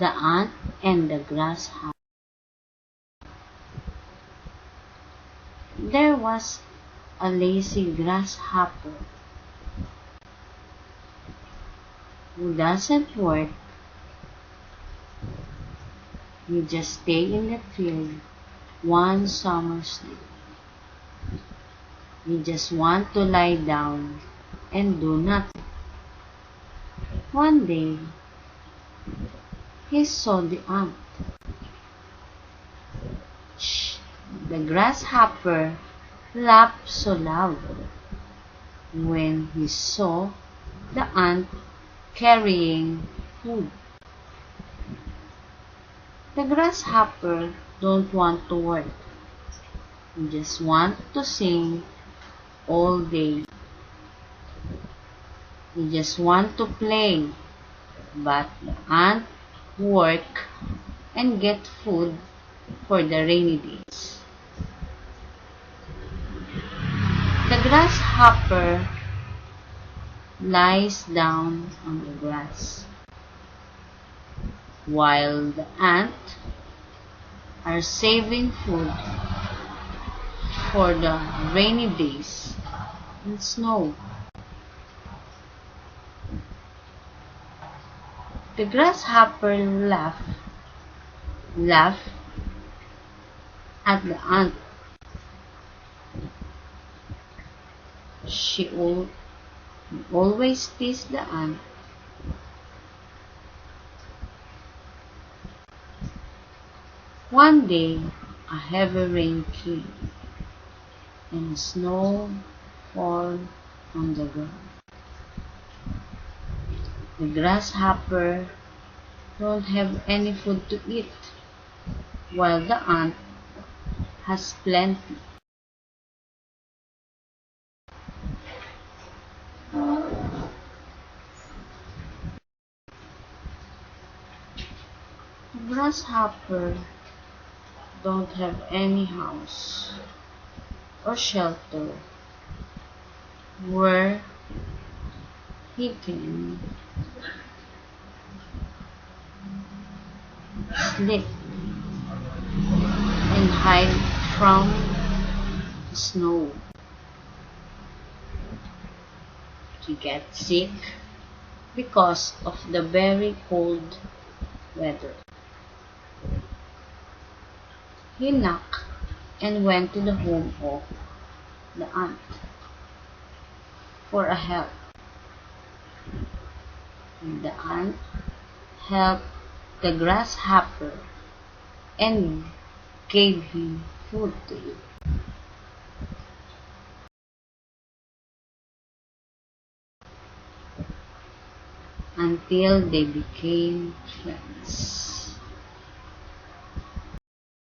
The ant and the grasshopper. There was a lazy grasshopper who doesn't work. He just stay in the field one summer's day. He just want to lie down and do nothing. One day, he saw the ant. Shh! The grasshopper laughed so loud when he saw the ant carrying food. The grasshopper don't want to work. He just want to sing all day. He just want to play. But the ant work and get food for the rainy days. The grasshopper lies down on the grass, while the ant are saving food for the rainy days and snow. The grasshopper laughed at the ant. She always teased the ant. One day, a heavy rain came, and snow fell on the ground. The grasshopper don't have any food to eat, while the ant has plenty. The grasshopper don't have any house or shelter where he can sleep and hide from the snow. He gets sick because of the very cold weather. He knocked and went to the home of the ant for a help. And the ant helped the grasshopper and gave him food to eat. Until they became friends.